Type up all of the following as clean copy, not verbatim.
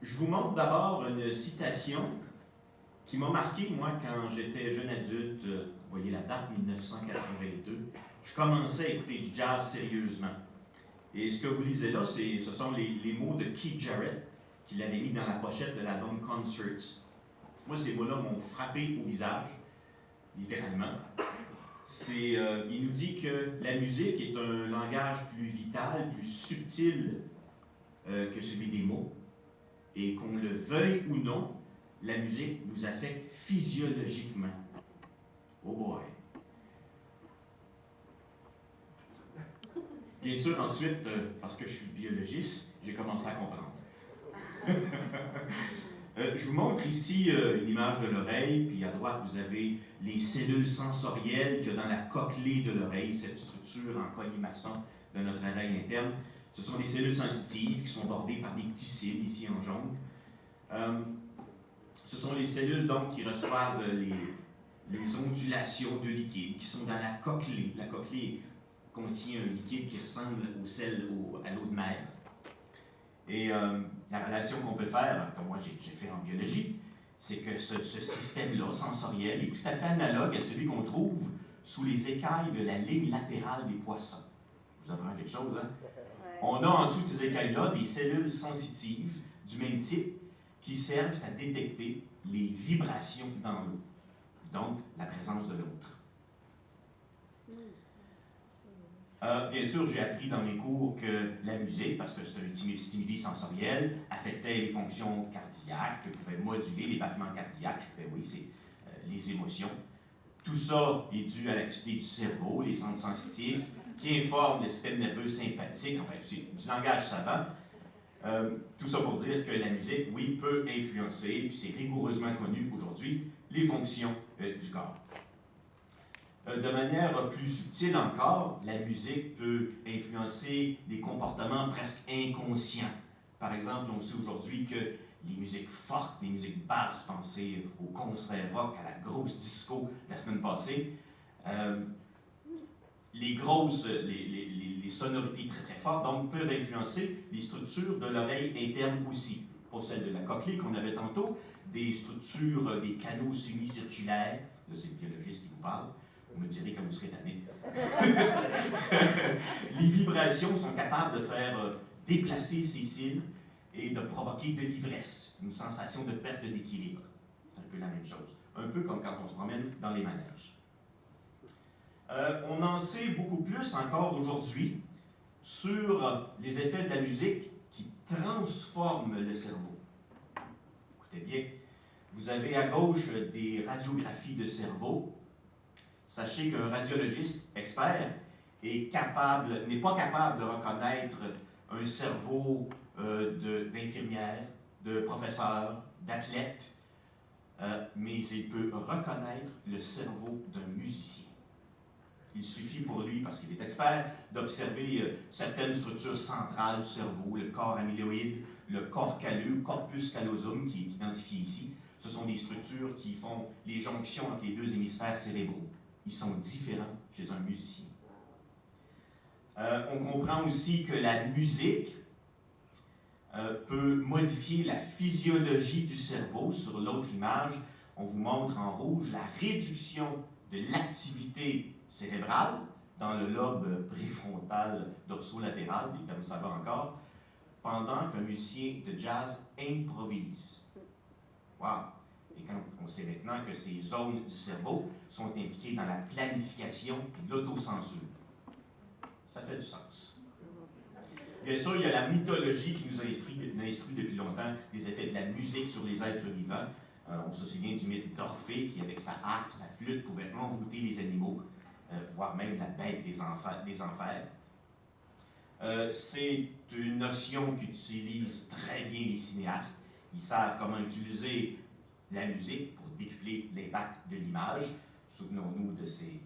Je vous montre d'abord une citation qui m'a marqué, moi, quand j'étais jeune adulte. Vous voyez la date, 1982. Je commençais à écouter du jazz sérieusement. Et ce que vous lisez là, ce sont les mots de Keith Jarrett, qu'il avait mis dans la pochette de l'album Concerts. Moi, ces mots-là m'ont frappé au visage, littéralement. Il nous dit que la musique est un langage plus vital, plus subtil que celui des mots, et qu'on le veuille ou non, la musique nous affecte physiologiquement. Oh boy! Bien sûr, ensuite, parce que je suis biologiste, j'ai commencé à comprendre. Je vous montre ici une image de l'oreille, puis à droite, vous avez les cellules sensorielles qu'il y a dans la cochlée de l'oreille, cette structure en colimaçon de notre oreille interne. Ce sont des cellules sensitives qui sont bordées par des petits cils, ici en jaune. Ce sont les cellules donc qui reçoivent les ondulations de liquide qui sont dans la cochlée. La cochlée contient un liquide qui ressemble à l'eau de mer. Et la relation qu'on peut faire, comme moi j'ai fait en biologie, c'est que ce système-là, sensoriel, est tout à fait analogue à celui qu'on trouve sous les écailles de la ligne latérale des poissons. Je vous apprends quelque chose, hein? On a en dessous de ces écailles-là des cellules sensitives du même type qui servent à détecter les vibrations dans l'eau, donc la présence de l'autre. Bien sûr, j'ai appris dans mes cours que la musique, parce que c'est un stimuli sensoriel, affectait les fonctions cardiaques, pouvait moduler les battements cardiaques. Ben oui, c'est les émotions. Tout ça est dû à l'activité du cerveau, les centres sensitifs, qui informent le système nerveux sympathique. Enfin, c'est du langage savant. Tout ça pour dire que la musique, oui, peut influencer, puis c'est rigoureusement connu aujourd'hui, les fonctions du corps. De manière plus subtile encore, la musique peut influencer des comportements presque inconscients. Par exemple, on sait aujourd'hui que les musiques fortes, les musiques basses, pensez au concert rock, à la grosse disco de la semaine passée, les sonorités très très fortes, donc, peuvent influencer les structures de l'oreille interne aussi. Pas celles de la cochlée qu'on avait tantôt, des structures, des canaux semi-circulaires, là c'est le biologiste qui vous parle, vous me direz quand vous serez tanné. Les vibrations sont capables de faire déplacer ces cils et de provoquer de l'ivresse, une sensation de perte d'équilibre. C'est un peu la même chose. Un peu comme quand on se promène dans les manèges. On en sait beaucoup plus encore aujourd'hui sur les effets de la musique qui transforment le cerveau. Écoutez bien, vous avez à gauche des radiographies de cerveau. Sachez qu'un radiologiste expert n'est pas capable de reconnaître un cerveau d'infirmière, de professeur, d'athlète, mais il peut reconnaître le cerveau d'un musicien. Il suffit pour lui, parce qu'il est expert, d'observer certaines structures centrales du cerveau, le corps amyloïde, le corps calleux, corpus callosum, qui est identifié ici. Ce sont des structures qui font les jonctions entre les deux hémisphères cérébraux. Ils sont différents chez un musicien. On comprend aussi que la musique peut modifier la physiologie du cerveau. Sur l'autre image, on vous montre en rouge la réduction de l'activité cérébrale dans le lobe préfrontal dorsolatéral, des termes savants encore, pendant qu'un musicien de jazz improvise. Wow! Et quand on sait maintenant que ces zones du cerveau sont impliquées dans la planification et l'autocensure. Ça fait du sens. Bien sûr, il y a la mythologie qui nous a instruit depuis longtemps des effets de la musique sur les êtres vivants. On se souvient du mythe d'Orphée qui, avec sa harpe, sa flûte, pouvait envoûter les animaux, voire même la bête des enfers. C'est une notion qu'utilisent très bien les cinéastes. Ils savent comment utiliser la musique pour décupler l'impact de l'image. Souvenons-nous de ces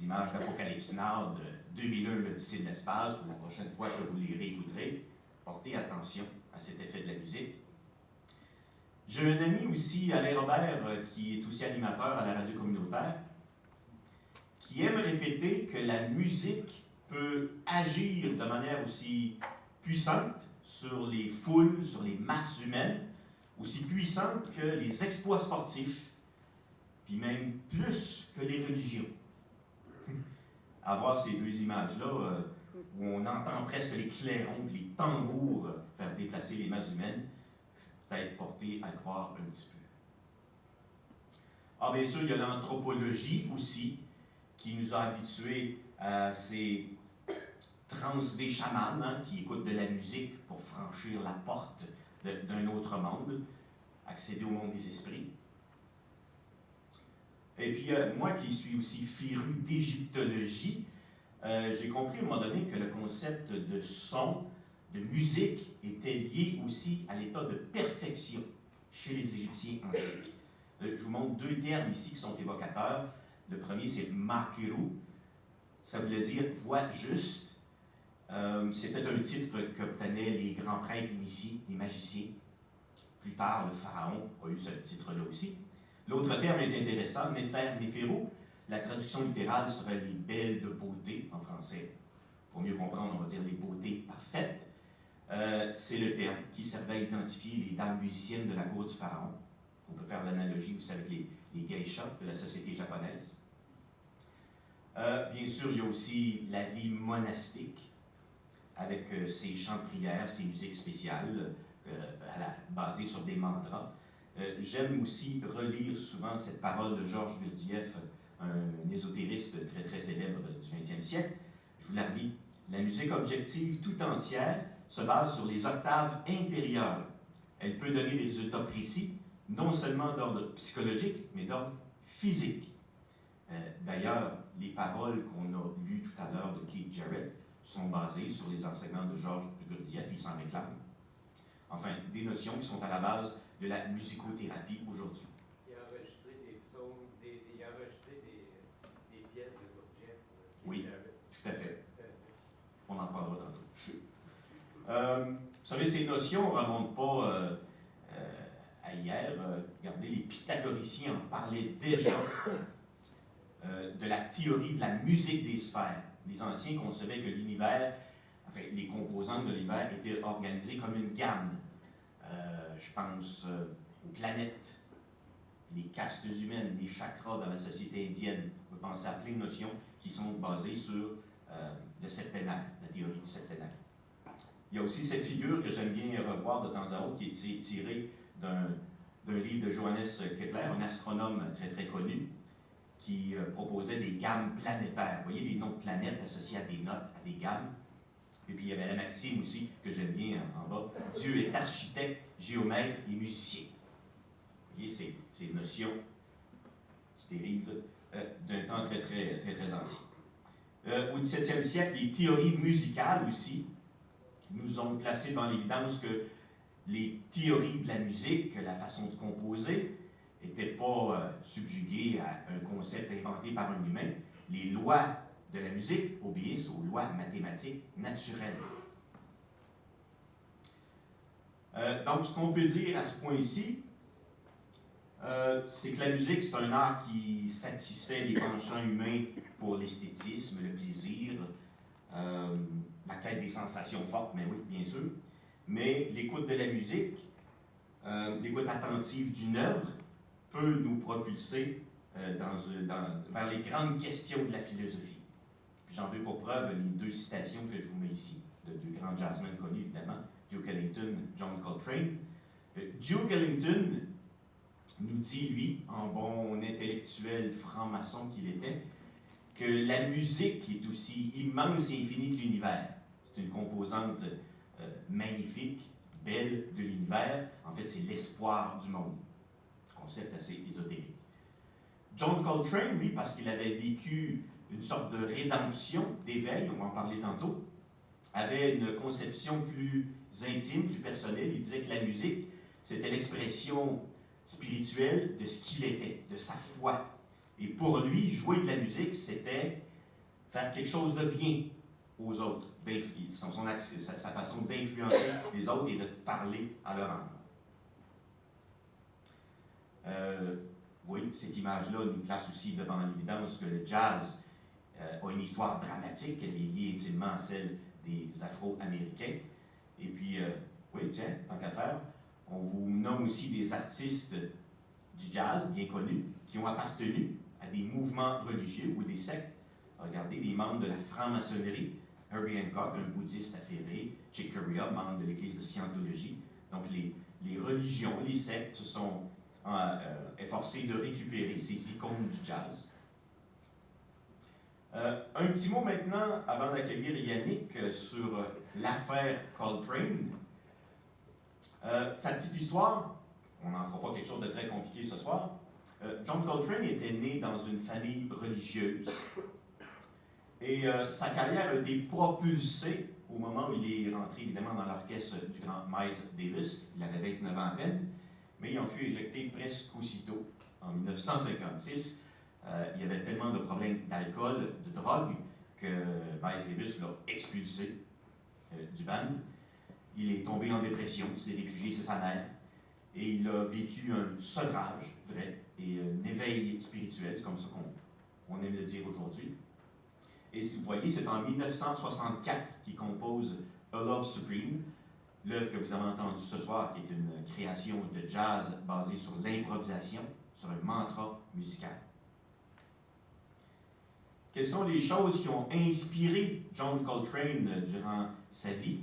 images d'Apocalypse Now de 2001, l'Odyssée de l'espace, ou la prochaine fois que vous les réécouterez. Portez attention à cet effet de la musique. J'ai un ami aussi, Alain Robert, qui est aussi animateur à la radio communautaire, qui aime répéter que la musique peut agir de manière aussi puissante sur les foules, sur les masses humaines, aussi puissante que les exploits sportifs, puis même plus que les religions. À voir ces deux images-là, où on entend presque les clairons, les tambours faire déplacer les masses humaines, ça va être porté à le croire un petit peu. Ah, bien sûr, il y a l'anthropologie aussi, qui nous a habitués à ces transes des chamans, hein, qui écoutent de la musique pour franchir la porte d'un autre monde, accéder au monde des esprits. Et puis, moi qui suis aussi féru d'égyptologie, j'ai compris à un moment donné que le concept de son, de musique, était lié aussi à l'état de perfection chez les Égyptiens antiques. Je vous montre deux termes ici qui sont évocateurs. Le premier, c'est makiru. Ça voulait dire voix juste. C'était un titre qu'obtenaient les grands prêtres initiés, les magiciens. Plus tard, le pharaon a eu ce titre-là aussi. L'autre terme est intéressant, néphérou. La traduction littérale serait les belles de beauté en français. Pour mieux comprendre, on va dire les beautés parfaites. C'est le terme qui servait à identifier les dames musiciennes de la cour du pharaon. On peut faire l'analogie aussi avec les geishas de la société japonaise. Bien sûr, il y a aussi la vie monastique, avec ses chants de prière, ses musiques spéciales, basées sur des mantras. J'aime aussi relire souvent cette parole de Georges Gurdjieff, un ésotériste très très célèbre du XXe siècle. Je vous la relis. La musique objective tout entière se base sur les octaves intérieures. Elle peut donner des résultats précis, non seulement d'ordre psychologique, mais d'ordre physique. D'ailleurs, les paroles qu'on a lues tout à l'heure de Keith Jarrett sont basées sur les enseignements de Georges Gurdjieff, il s'en réclame. Enfin, des notions qui sont à la base de la musicothérapie aujourd'hui. Il a enregistré des psaumes, il a enregistré des pièces de Gurdjieff. Oui, tout à fait. On en parlera tantôt. Vous savez, ces notions ne remontent pas à hier. Regardez, les pythagoriciens en parlaient déjà de la théorie de la musique des sphères. Les anciens concevaient que l'univers, enfin, les composantes de l'univers étaient organisées comme une gamme. Je pense aux planètes, les castes humaines, les chakras dans la société indienne. On peut penser à plein de notions qui sont basées sur le septénaire, la théorie du septénaire. Il y a aussi cette figure que j'aime bien revoir de temps à autre, qui est tirée d'un livre de Johannes Kepler, un astronome très très connu, qui proposait des gammes planétaires. Vous voyez les noms de planètes associés à des notes, à des gammes. Et puis il y avait la maxime aussi, que j'aime bien en bas, Dieu est architecte, géomètre et musicien. Vous voyez ces notions qui dérivent d'un temps très très très très ancien. Au XVIIe siècle, les théories musicales aussi nous ont placé dans l'évidence que les théories de la musique, la façon de composer, n'étaient pas subjuguées à un concept inventé par un humain. Les lois de la musique obéissent aux lois mathématiques naturelles. Donc, ce qu'on peut dire à ce point-ci, c'est que la musique, c'est un art qui satisfait les penchants humains pour l'esthétisme, le plaisir, la quête des sensations fortes, mais oui, bien sûr. Mais l'écoute de la musique, l'écoute attentive d'une œuvre, peut nous propulser vers les grandes questions de la philosophie. J'en veux pour preuve les deux citations que je vous mets ici, de deux grands jazzmen connus évidemment, Duke Ellington, John Coltrane. Duke Ellington nous dit, lui, en bon intellectuel franc-maçon qu'il était, que la musique est aussi immense et infinie que l'univers. C'est une composante magnifique, belle de l'univers. En fait, c'est l'espoir du monde. Concept assez ésotérique. John Coltrane, lui, parce qu'il avait vécu une sorte de rédemption, d'éveil, on va en parler tantôt, avait une conception plus intime, plus personnelle. Il disait que la musique, c'était l'expression spirituelle de ce qu'il était, de sa foi. Et pour lui, jouer de la musique, c'était faire quelque chose de bien aux autres. Sa façon d'influencer les autres et de parler à leur âme. Oui, cette image-là nous place aussi devant l'évidence que le jazz a une histoire dramatique, elle est liée intimement à celle des Afro-Américains. Et puis, oui, tiens, tant qu'à faire, on vous nomme aussi des artistes du jazz bien connus qui ont appartenu à des mouvements religieux ou des sectes. Regardez, des membres de la franc-maçonnerie, Herbie Hancock, un bouddhiste affairé, Chick Corea, membre de l'Église de Scientologie. Donc, les religions, les sectes se sont efforcées de récupérer ces icônes du jazz. Un petit mot maintenant, avant d'accueillir Yannick, sur l'affaire Coltrane. Sa petite histoire, on n'en fera pas quelque chose de très compliqué ce soir. John Coltrane était né dans une famille religieuse et sa carrière a été propulsée au moment où il est rentré évidemment dans l'orchestre du grand Miles Davis. Il avait 29 ans à peine, mais il en fut éjecté presque aussitôt. En 1956, il y avait tellement de problèmes d'alcool, de drogue, que Miles Davis l'a expulsé du band. Il est tombé en dépression, s'est réfugié chez sa mère, et il a vécu un sevrage vrai et un éveil spirituel, c'est comme ça qu'on aime le dire aujourd'hui. Et si vous voyez, c'est en 1964 qu'il compose A Love Supreme, l'œuvre que vous avez entendue ce soir, qui est une création de jazz basée sur l'improvisation, sur un mantra musical. Quelles sont les choses qui ont inspiré John Coltrane durant sa vie,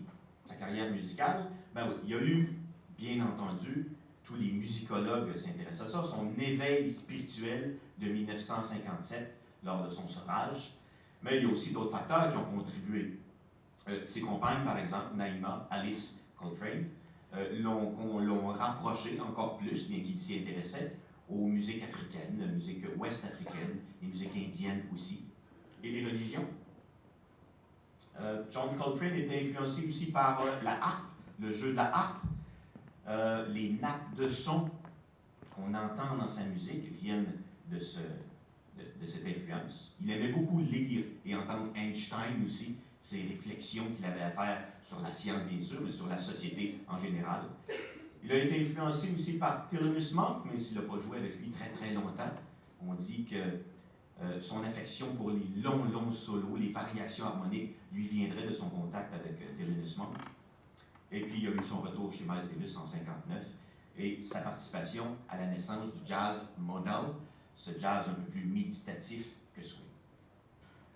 sa carrière musicale? Ben oui, il y a eu, bien entendu, tous les musicologues s'intéressent à ça, son éveil spirituel de 1957 lors de son sevrage. Mais il y a aussi d'autres facteurs qui ont contribué. Ses compagnes, par exemple, Naïma, Alice Coltrane, l'ont rapproché encore plus, bien qu'il s'y intéressait, aux musiques africaines, la musique ouest-africaine, les musiques indiennes aussi, et les religions. John Coltrane était influencé aussi par la harpe, le jeu de la harpe. Les nappes de son qu'on entend dans sa musique viennent de cette influence. Il aimait beaucoup lire et entendre Einstein aussi, ses réflexions qu'il avait à faire sur la science bien sûr, mais sur la société en général. Il a été influencé aussi par Thelonious Monk, même s'il n'a pas joué avec lui très très longtemps. On dit que son affection pour les longs solos, les variations harmoniques, lui viendrait de son contact avec Thelonious Monk. Et puis, il a eu son retour chez Miles Davis en 1959 et sa participation à la naissance du jazz modal, ce jazz un peu plus méditatif que swing.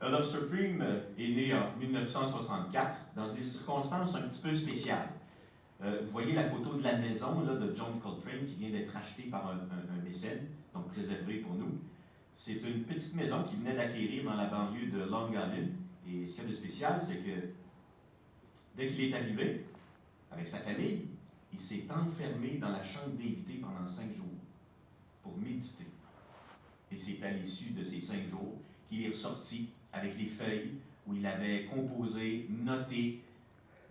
A Love Supreme est né en 1964 dans des circonstances un petit peu spéciales. Vous voyez la photo de la maison là, de John Coltrane qui vient d'être achetée par un mécène, donc préservée pour nous. C'est une petite maison qu'il venait d'acquérir dans la banlieue de Long Island. Et ce qu'il y a de spécial, c'est que dès qu'il est arrivé, avec sa famille, il s'est enfermé dans la chambre d'invité pendant 5 jours pour méditer. Et c'est à l'issue de ces 5 jours qu'il est ressorti avec les feuilles où il avait composé, noté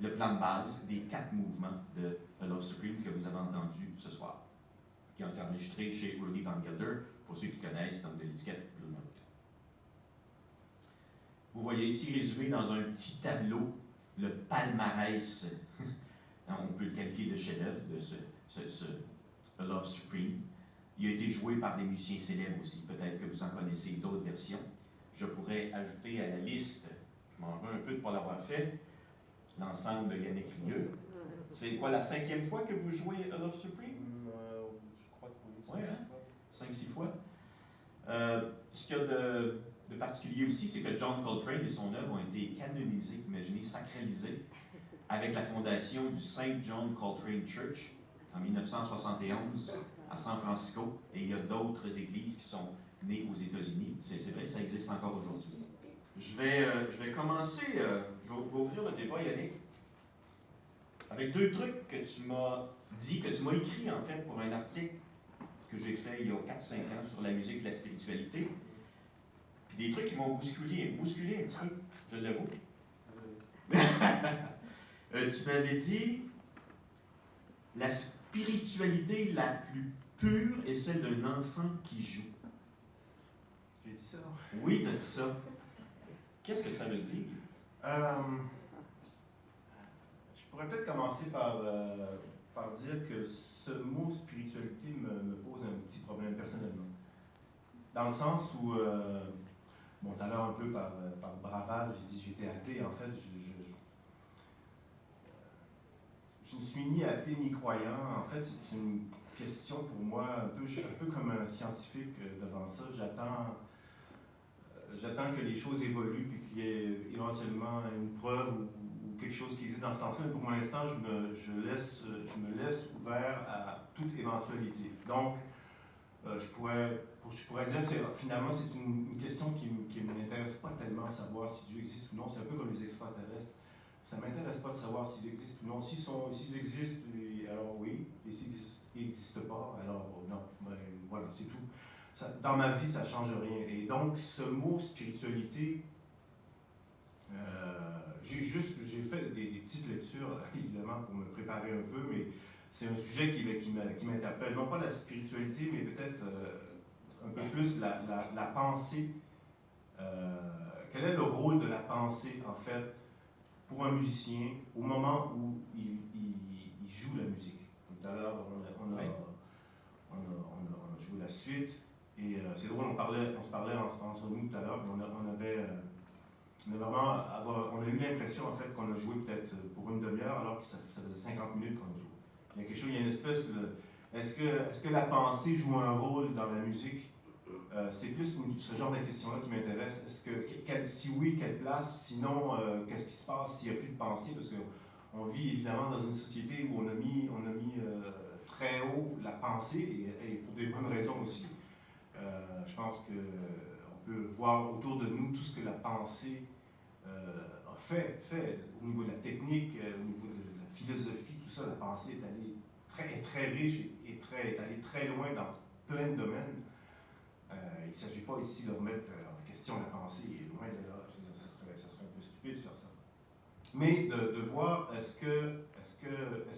le plan de base des 4 mouvements de A Love Supreme que vous avez entendu ce soir, qui ont été enregistrés chez Rudy Van Gelder, pour ceux qui connaissent, donc de l'étiquette Blue Note. Vous voyez ici résumé dans un petit tableau le palmarès, on peut le qualifier de chef-d'œuvre de ce A Love Supreme. Il a été joué par des musiciens célèbres aussi, peut-être que vous en connaissez d'autres versions. Je pourrais ajouter à la liste, je m'en veux un peu de ne pas l'avoir fait, l'ensemble de Yannick Rieu. C'est quoi, la 5e fois que vous jouez A Love Supreme? Je crois que oui. Oui, hein? 5-6 fois. Ce qu'il y a de particulier aussi, c'est que John Coltrane et son œuvre ont été canonisés, imaginez, sacralisés, avec la fondation du St. John Coltrane Church en 1971 à San Francisco. Et il y a d'autres églises qui sont nées aux États-Unis. C'est vrai, ça existe encore aujourd'hui. Je vais commencer, je vais ouvrir le débat, Yannick, avec 2 trucs que tu m'as dit, que tu m'as écrit en fait pour un article que j'ai fait il y a 4-5 ans sur la musique et la spiritualité. Puis des trucs qui m'ont bousculé un petit peu, je l'avoue. Tu m'avais dit la spiritualité la plus pure est celle d'un enfant qui joue. J'ai dit ça. Oui, tu as dit ça. Qu'est-ce que ça veut dire? Je pourrais peut-être commencer par dire que ce mot spiritualité me pose un petit problème personnellement. Dans le sens où, bon, tout à l'heure un peu par bravade, j'ai dit que j'étais athée. En fait, je ne suis ni athée ni croyant. En fait, c'est une question pour moi, je suis un peu comme un scientifique devant ça. J'attends que les choses évoluent puis qu'il y ait éventuellement une preuve ou quelque chose qui existe dans ce sens-là. Mais pour l'instant, je me laisse ouvert à toute éventualité. Donc, je pourrais dire que finalement, c'est une question qui ne m'intéresse pas tellement, savoir si Dieu existe ou non. C'est un peu comme les extraterrestres. Ça ne m'intéresse pas de savoir s'ils existent ou non. S'ils existent, alors oui. Et s'ils n'existent pas, alors non. Ben, voilà, c'est tout. Dans ma vie, ça ne change rien. Et donc, ce mot spiritualité, j'ai fait des petites lectures, évidemment, pour me préparer un peu, mais c'est un sujet qui m'interpelle. Non pas la spiritualité, mais peut-être un peu plus la pensée. Quel est le rôle de la pensée, en fait, pour un musicien au moment où il joue la musique? Tout à l'heure, on a joué la suite. Et c'est drôle, on se parlait entre nous tout à l'heure, on a eu l'impression en fait qu'on a joué peut-être pour une demi-heure alors que ça faisait 50 minutes qu'on a joué. Il y a quelque chose, il y a une espèce de... Est-ce que la pensée joue un rôle dans la musique? C'est plus ce genre de questions-là qui m'intéresse. Si oui, quelle place? Sinon, qu'est-ce qui se passe s'il n'y a plus de pensée? Parce qu'on vit évidemment dans une société où on a mis très haut la pensée, et pour des bonnes raisons aussi. Je pense qu'on peut voir autour de nous tout ce que la pensée a fait au niveau de la technique, au niveau de la philosophie, tout ça. La pensée est allée très riche et est allée très loin dans plein de domaines. Il ne s'agit pas ici de remettre en question la pensée, loin de là. Ça serait un peu stupide de faire ça. Mais de voir est-ce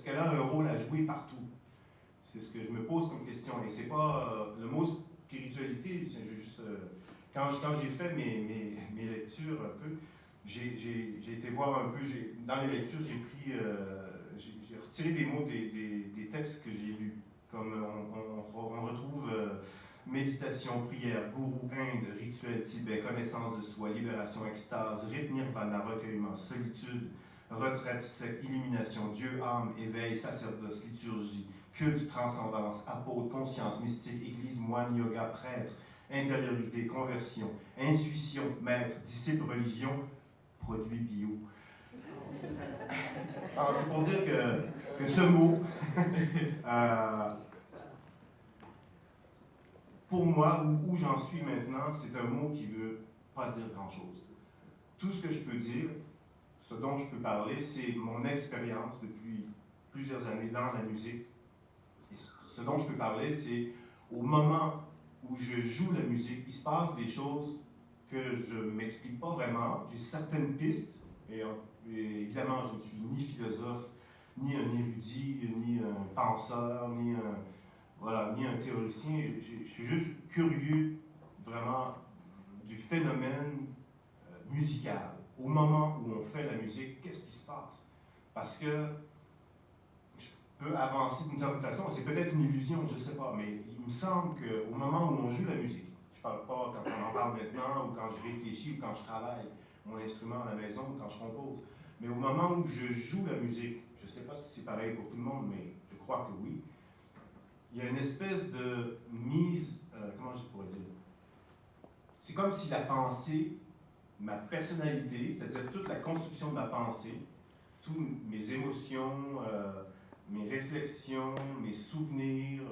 qu'elle a un rôle à jouer partout. C'est ce que je me pose comme question. Et c'est pas le mot spiritualité, c'est juste quand j'ai fait mes lectures un peu, j'ai été voir un peu, dans les lectures, j'ai retiré des mots des textes que j'ai lus, comme on retrouve méditation, prière, gourou, Inde, rituel Tibet, connaissance de soi, libération, extase, rythme nirvana, recueillement, solitude, retraite, secte, illumination, Dieu, âme, éveil, sacerdoce, liturgie, culte, transcendance, apôtre, conscience, mystique, église, moine, yoga, prêtre, intériorité, conversion, intuition, maître, disciple, religion, produit bio. Alors, c'est pour dire que ce mot, pour moi, où j'en suis maintenant, c'est un mot qui ne veut pas dire grand-chose. Tout ce que je peux dire, ce dont je peux parler, c'est mon expérience depuis plusieurs années dans la musique. Et ce dont je peux parler, c'est au moment où je joue la musique, il se passe des choses que je ne m'explique pas vraiment. J'ai certaines pistes, et évidemment, je ne suis ni philosophe, ni un érudit, ni un penseur, ni un théoricien. Je suis juste curieux, vraiment, du phénomène musical. Au moment où on fait la musique, qu'est-ce qui se passe? Parce que je peux avancer d'une certaine façon, c'est peut-être une illusion, je ne sais pas, mais il me semble qu'au moment où on joue la musique, je ne parle pas quand on en parle maintenant, ou quand je réfléchis, ou quand je travaille mon instrument à la maison, ou quand je compose, mais au moment où je joue la musique, je ne sais pas si c'est pareil pour tout le monde, mais je crois que oui, il y a une espèce de mise, comment je pourrais dire? C'est comme si la pensée, ma personnalité, c'est-à-dire toute la construction de ma pensée, toutes mes émotions, mes réflexions, mes souvenirs,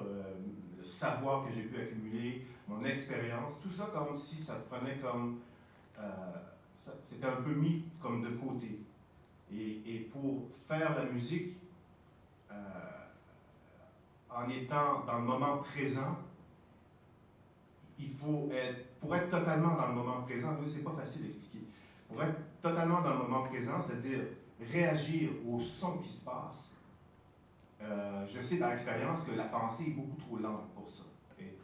le savoir que j'ai pu accumuler, mon expérience, tout ça comme si ça prenait comme... c'était un peu mis comme de côté. Et pour faire la musique, en étant dans le moment présent, il faut pour être totalement dans le moment présent, c'est pas facile à expliquer. Pour être totalement dans le moment présent, c'est-à-dire réagir au son qui se passe, je sais par expérience que la pensée est beaucoup trop lente pour ça. Et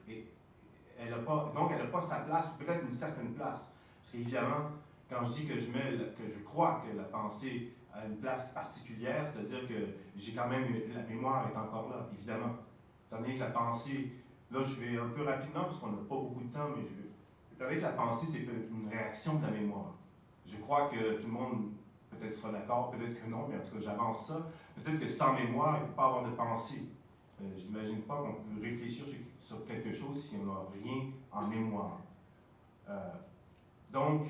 elle n'a pas sa place, ou peut-être une certaine place. Parce qu'évidemment, quand je dis que je crois que la pensée a une place particulière, c'est-à-dire que j'ai quand même, la mémoire est encore là, évidemment. Étant donné que la pensée, là je vais un peu rapidement parce qu'on n'a pas beaucoup de temps, mais étant donné que la pensée c'est une réaction de la mémoire. Je crois que tout le monde peut-être tu seras d'accord, peut-être que non, mais en tout cas, j'avance ça. Peut-être que sans mémoire, il ne peut pas avoir de pensée. Je n'imagine pas qu'on peut réfléchir sur quelque chose si on n'a rien en mémoire. Donc,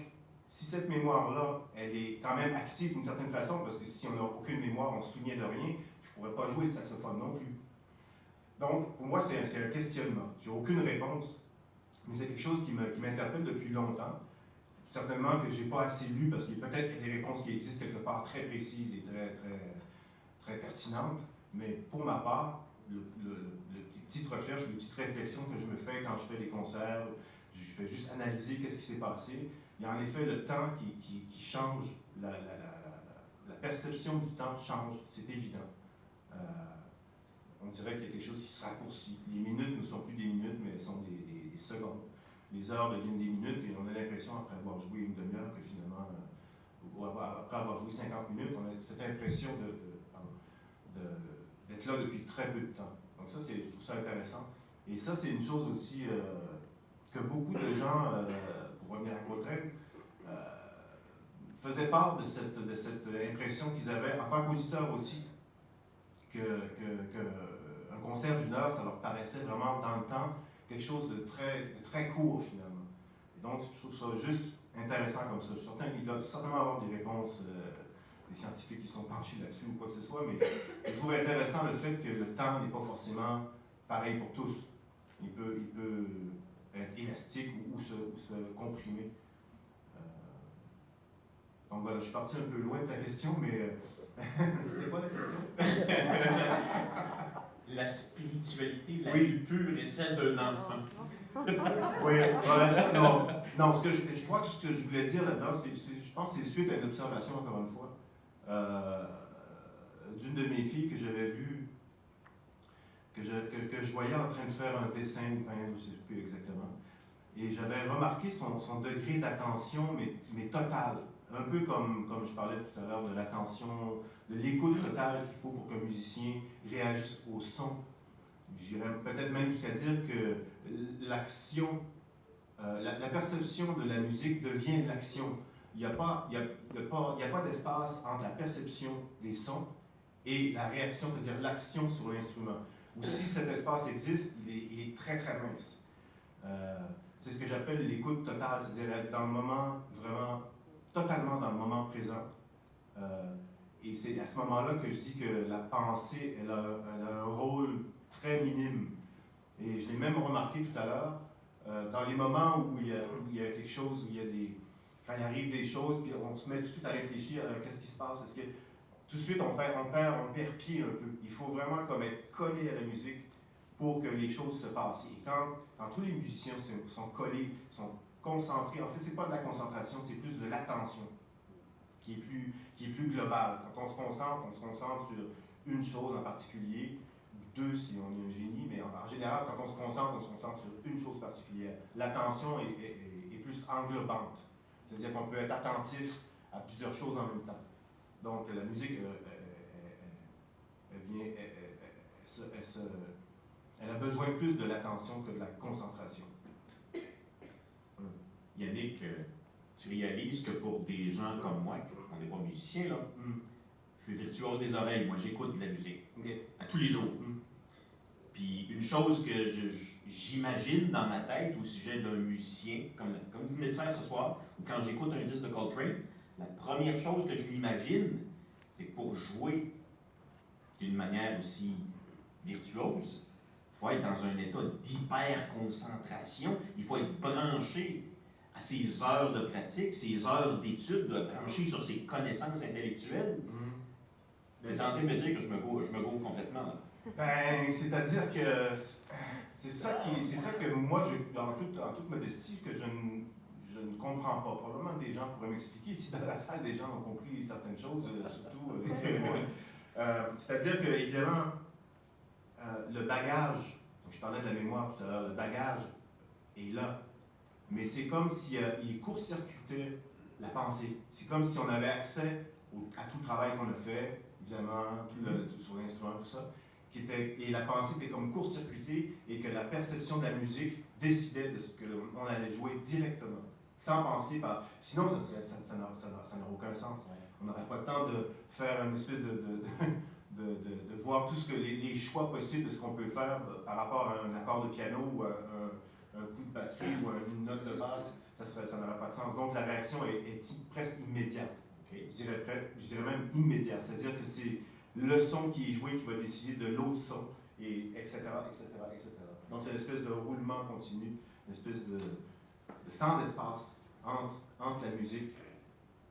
si cette mémoire-là, elle est quand même active d'une certaine façon, parce que si on n'a aucune mémoire, on ne se souvient de rien, je ne pourrais pas jouer le saxophone non plus. Donc, pour moi, c'est un questionnement. Je n'ai aucune réponse, mais c'est quelque chose qui m'interpelle depuis longtemps. Certainement que je n'ai pas assez lu, parce qu'il y a peut-être des réponses qui existent quelque part très précises et très pertinentes, mais pour ma part, les petites recherches, les petites réflexions que je me fais quand je fais des concerts, je fais juste analyser qu'est-ce qui s'est passé. Il y a en effet le temps qui change, la perception du temps change, c'est évident. On dirait qu'il y a quelque chose qui se raccourcit. Les minutes ne sont plus des minutes, mais elles sont des secondes. Les heures deviennent des minutes et on a l'impression, après avoir joué une demi-heure, que finalement, après avoir joué 50 minutes, on a cette impression d'être là depuis très peu de temps. Donc ça, je trouve ça intéressant. Et ça, c'est une chose aussi que beaucoup de gens, pour revenir à Coltrane, faisaient part de cette impression qu'ils avaient, en tant qu'auditeurs aussi, qu'un concert d'une heure, ça leur paraissait vraiment dans le temps quelque chose de très court finalement. Et donc, je trouve ça juste intéressant comme ça. Je suis certain qu'il doit certainement avoir des réponses des scientifiques qui sont penchés là-dessus ou quoi que ce soit, mais je trouve intéressant le fait que le temps n'est pas forcément pareil pour tous. Il peut être élastique ou se comprimer. Donc voilà, je suis parti un peu loin de ta question, mais c'était quoi la question? La spiritualité la plus pure est celle d'un enfant. Oui, voilà, non, ce que je crois que ce que je voulais dire là-dedans, je pense que c'est suite à une observation, encore une fois, d'une de mes filles que j'avais vue, que je voyais en train de faire un dessin ou peindre, je ne sais plus exactement. Et j'avais remarqué son degré d'attention, mais total. Un peu comme je parlais tout à l'heure de l'attention, de l'écoute totale qu'il faut pour qu'un musicien réagisse au son. J'irais peut-être même jusqu'à dire que l'action, la perception de la musique devient l'action. Il n'y a pas d'espace entre la perception des sons et la réaction, c'est-à-dire l'action sur l'instrument. Ou si cet espace existe, il est très très mince. C'est ce que j'appelle l'écoute totale, c'est-à-dire être dans le moment, vraiment totalement dans le moment présent. Et c'est à ce moment-là que je dis que la pensée, elle a un rôle très minime. Et je l'ai même remarqué tout à l'heure, dans les moments où il y a quelque chose, quand il arrive des choses, puis on se met tout de suite à réfléchir à qu'est-ce qui se passe. Est-ce que tout de suite on perd pied un peu. Il faut vraiment comme être collé à la musique pour que les choses se passent. Et quand tous les musiciens sont collés, sont concentrés, en fait, c'est pas de la concentration, c'est plus de l'attention qui est plus globale. Quand on se concentre sur une chose en particulier, deux si on est un génie, mais en général, quand on se concentre sur une chose particulière. L'attention est plus englobante. C'est-à-dire qu'on peut être attentif à plusieurs choses en même temps. Donc, la musique, elle a besoin plus de l'attention que de la concentration. Yannick, tu réalises que pour des gens comme moi, on n'est pas musicien, là, je suis virtuose des oreilles, moi j'écoute de la musique, à tous les jours. Puis une chose que j'imagine dans ma tête au sujet d'un musicien, comme vous venez de faire ce soir, ou quand j'écoute un disque de Coltrane, la première chose que je m'imagine, c'est que pour jouer d'une manière aussi virtuose, il faut être dans un état d'hyper-concentration, il faut être branché à ses heures de pratique, ses heures d'études, branché sur ses connaissances intellectuelles. Vous êtes en train de me dire que je me gourre complètement, là. Ben, c'est-à-dire que c'est ça que moi, en toute modestie, que je ne comprends pas. Probablement que des gens pourraient m'expliquer. Ici, dans la salle, des gens ont compris certaines choses, surtout. C'est-à-dire que, évidemment, le bagage, donc je parlais de la mémoire tout à l'heure, le bagage est là. Mais c'est comme s'il court-circuitait la pensée. C'est comme si on avait accès à tout le travail qu'on a fait, évidemment, sur l'instrument, tout ça. Et la pensée était comme court-circuitée et que la perception de la musique décidait de ce qu'on allait jouer directement. sans penser par... Sinon, ça n'aurait aucun sens. On n'aurait pas le temps de faire une espèce de voir tout ce que les choix possibles de ce qu'on peut faire par rapport à un accord de piano ou un coup de batterie ou une note de basse. Ça n'aurait pas de sens. Donc, la réaction est presque immédiate. Okay? Je dirais même immédiate. C'est-à-dire que c'est le son qui est joué qui va décider de l'autre son, et etc., etc., etc. Donc, c'est une espèce de roulement continu, une espèce de sans espace entre la musique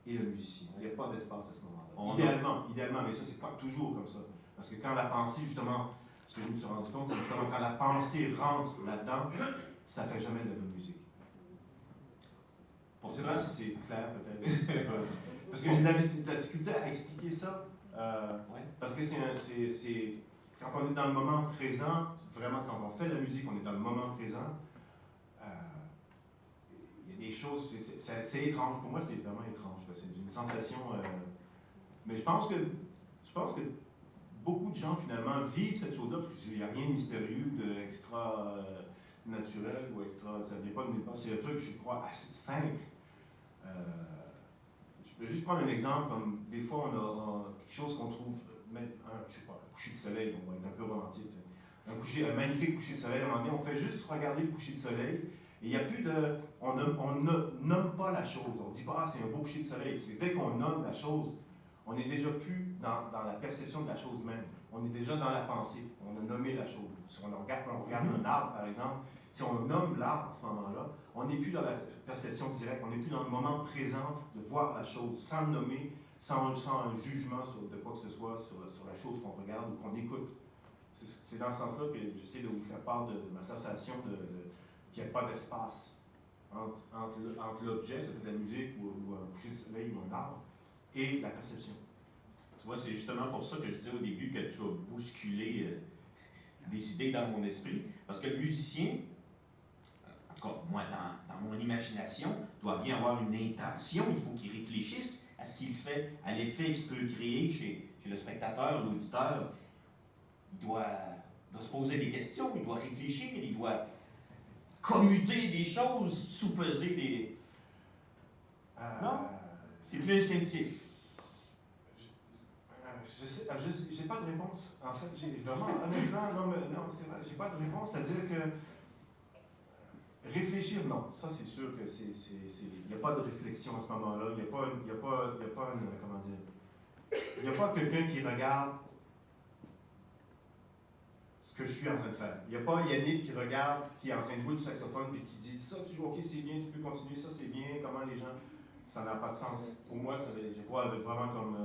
et le musicien. Il n'y a pas d'espace à ce moment-là. Idéalement, mais ça, c'est pas toujours comme ça. Parce que quand la pensée, justement, ce que je me suis rendu compte, c'est justement quand la pensée rentre là-dedans, ça ne fait jamais de la bonne musique. Je ne sais pas si c'est clair, peut-être. Parce que j'ai de la difficulté à expliquer ça. Parce que quand on est dans le moment présent, vraiment, quand on fait la musique, on est dans le moment présent, il y a des choses, c'est étrange. Pour moi, c'est vraiment étrange. C'est une sensation. Mais je pense que beaucoup de gens, finalement, vivent cette chose-là, parce qu'il n'y a rien de mystérieux, d'extra naturel ou extra. Ça ne vient pas de nulle part. C'est un truc, je crois, assez simple. Je vais juste prendre un exemple, comme des fois, on a quelque chose qu'on trouve, je sais pas, un coucher de soleil, on va être un peu romantique. Un magnifique coucher de soleil, à un moment donné, on fait juste regarder le coucher de soleil, et il n'y a plus de... On ne nomme pas la chose. On ne dit pas, c'est un beau coucher de soleil. C'est dès qu'on nomme la chose, on n'est déjà plus dans la perception de la chose même. On est déjà dans la pensée. On a nommé la chose. Si on regarde un arbre, par exemple, si on nomme l'arbre à ce moment-là, on n'est plus dans la perception directe, on n'est plus dans le moment présent de voir la chose, sans le nommer, sans un jugement de quoi que ce soit sur la chose qu'on regarde ou qu'on écoute. C'est dans ce sens-là que j'essaie de vous faire part de ma sensation qu'il n'y a pas d'espace entre l'objet, ça peut être la musique ou un coucher de soleil ou un arbre, et la perception. Tu vois, c'est justement pour ça que je disais au début que tu as bousculé des idées dans mon esprit, parce que le musicien, en tout cas, moi, dans mon imagination, doit bien avoir une intention, il faut qu'il réfléchisse à ce qu'il fait, à l'effet qu'il peut créer chez le spectateur, l'auditeur. Il doit se poser des questions, il doit réfléchir, il doit commuter des choses, sous-peser des... Non? C'est plus instinctif. J'ai pas de réponse. En fait, j'ai vraiment, honnêtement, non, c'est vrai, j'ai pas de réponse. C'est-à-dire que réfléchir, non. Ça, c'est sûr que il n'y a pas de réflexion à ce moment-là. Il n'y a pas une, comment dire, il n'y a pas quelqu'un qui regarde ce que je suis en train de faire. Il n'y a pas Yannick qui regarde, qui est en train de jouer du saxophone et qui dit ça, tu joues, ok, c'est bien, tu peux continuer, ça c'est bien, comment les gens. Ça n'a pas de sens. Pour moi, je crois vraiment comme.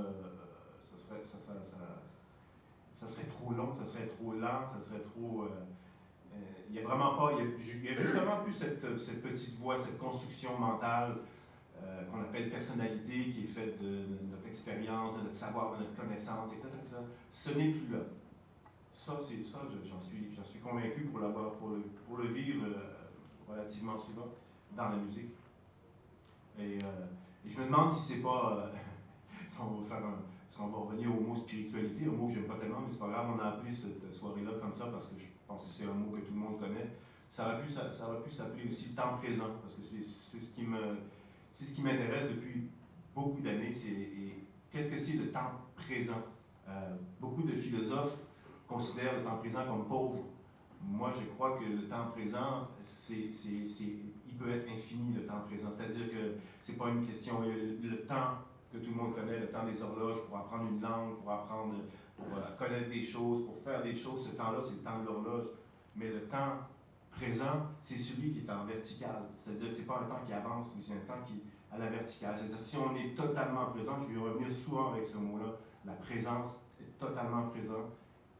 Ça serait trop long, ça serait trop lent, ça serait trop. Il n'y a vraiment pas. Il y a justement plus cette petite voix, cette construction mentale qu'on appelle personnalité, qui est faite de notre expérience, de notre savoir, de notre connaissance, etc. Ce n'est plus là. Ça, j'en suis convaincu pour le vivre relativement souvent dans la musique. Et je me demande si c'est pas, si on va revenir au mot spiritualité, un mot que j'aime pas tellement, mais c'est pas grave, on a appelé cette soirée-là comme ça parce que je pense que c'est un mot que tout le monde connaît. Ça aurait pu s'appeler aussi le temps présent, parce que c'est ce qui m'intéresse depuis beaucoup d'années, qu'est-ce que c'est le temps présent? Beaucoup de philosophes considèrent le temps présent comme pauvre. Moi, je crois que le temps présent, il peut être infini, le temps présent. C'est-à-dire que c'est pas une question, le temps que tout le monde connaît, le temps des horloges, pour apprendre une langue, pour connaître des choses, pour faire des choses, ce temps-là, c'est le temps de l'horloge. Mais le temps présent, c'est celui qui est en vertical. C'est-à-dire que c'est pas un temps qui avance, mais c'est un temps qui est à la verticale. C'est-à-dire si on est totalement présent, je vais revenir souvent avec ce mot-là, la présence est totalement présente,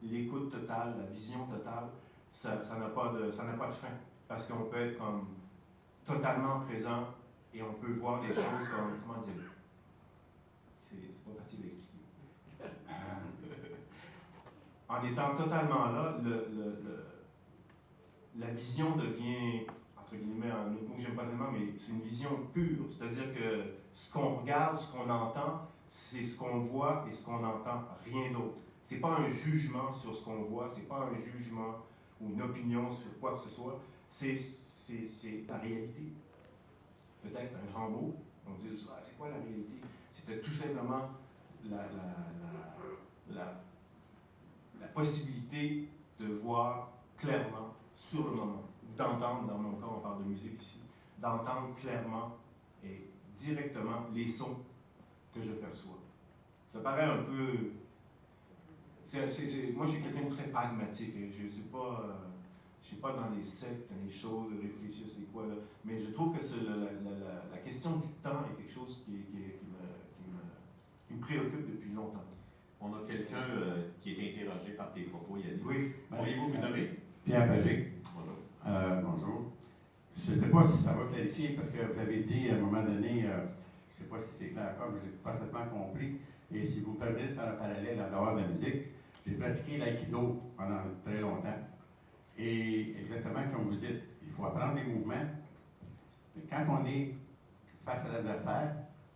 l'écoute totale, la vision totale, ça n'a pas de fin. Parce qu'on peut être comme totalement présent et on peut voir des choses comme, comment dire, c'est pas facile à expliquer. En étant totalement là, la vision devient, entre guillemets, un autre mot que j'aime pas tellement, mais c'est une vision pure. C'est-à-dire que ce qu'on regarde, ce qu'on entend, c'est ce qu'on voit et ce qu'on entend, rien d'autre. C'est pas un jugement sur ce qu'on voit, c'est pas un jugement ou une opinion sur quoi que ce soit, c'est la réalité. peut-être un grand mot. On dit, ah, c'est quoi la réalité? C'est peut-être tout simplement la possibilité de voir clairement sur le moment, d'entendre, dans mon cas, on parle de musique ici, d'entendre clairement et directement les sons que je perçois. Ça paraît un peu... moi, je suis quelqu'un de très pragmatique. Je ne suis pas dans les sectes, dans les choses, réfléchir c'est quoi, là. Mais je trouve que la question du temps est quelque chose qui me préoccupe depuis longtemps. On a quelqu'un qui est interrogé par tes propos, Yannick. Oui. Pourriez-vous vous nommer? Pierre Pagé. Bonjour. Bonjour. Je ne sais pas si ça va clarifier, parce que vous avez dit à un moment donné, je ne sais pas si c'est clair encore, mais j'ai parfaitement compris. Et si vous me permettez de faire un parallèle en dehors de la musique, j'ai pratiqué l'aïkido pendant très longtemps. Et exactement comme vous dites, il faut apprendre les mouvements. Mais quand on est face à l'adversaire,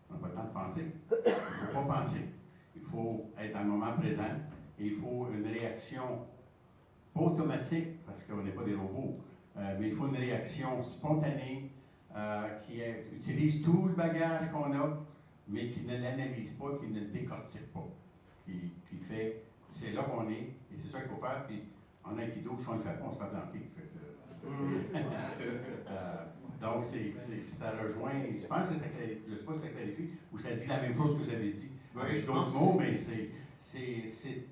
on n'a pas le temps de penser. Il ne faut pas penser. Il faut être dans le moment présent et il faut une réaction pas automatique, parce qu'on n'est pas des robots, mais il faut une réaction spontanée qui utilise tout le bagage qu'on a, mais qui ne l'analyse pas, qui ne le décortique pas, qui fait, c'est là qu'on est, et c'est ça qu'il faut faire, puis en aikido, si on ne le fait pas, on se fait planter. Donc, ça rejoint, je pense que ça clarifie, je ne sais pas si ça clarifie, ou ça dit la même chose que vous avez dit, avec d'autres mots, mais c'est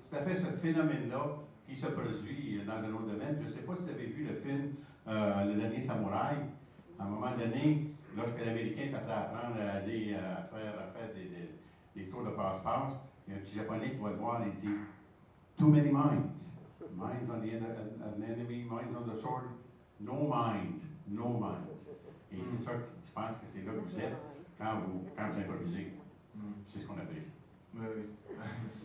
tout à fait ce phénomène-là qui se produit dans un autre domaine. Je ne sais pas si vous avez vu le film Le Dernier Samouraï. À un moment donné, lorsque l'Américain est après à apprendre à aller à faire des tours de passe-passe, il y a un petit Japonais qui va le voir et il dit « Too many minds. Minds on the enemy, minds on the sword. No mind. No mind. » Et c'est ça, je pense que c'est là que vous êtes quand vous improvisez. C'est ce qu'on apprécie. Oui, oui. Merci.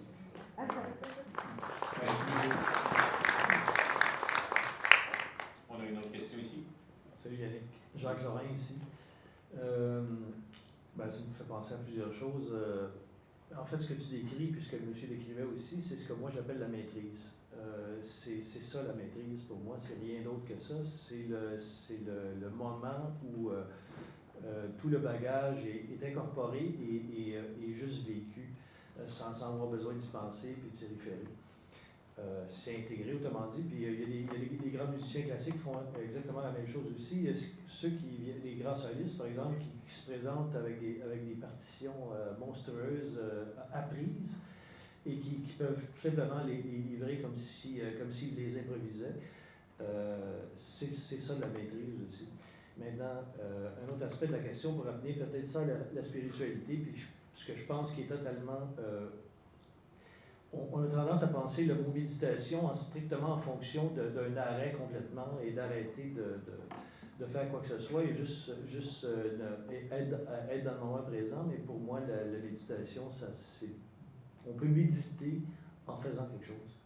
On a une autre question ici. Salut Yannick. Jacques Jorin ici. Ça me fait penser à plusieurs choses. En fait, ce que tu décris, puisque le monsieur décrivait aussi, c'est ce que moi j'appelle la maîtrise. C'est ça la maîtrise pour moi, c'est rien d'autre que ça. C'est le moment où tout le bagage est incorporé et juste vécu, sans avoir besoin d'y penser puis de s'y référer. C'est intégré, autrement dit. Puis il y a les grands musiciens classiques qui font exactement la même chose aussi. Les grands solistes, par exemple, qui se présentent avec des partitions monstrueuses apprises et qui peuvent tout simplement les livrer comme s'ils les improvisaient. C'est ça de la maîtrise aussi. Maintenant, un autre aspect de la question pour amener peut-être ça à la spiritualité, puis ce que je pense qui est totalement... on a tendance à penser le mot méditation strictement en fonction d'un arrêt complètement et d'arrêter de faire quoi que ce soit et juste être dans le moment présent. Mais pour moi, la méditation, on peut méditer en faisant quelque chose.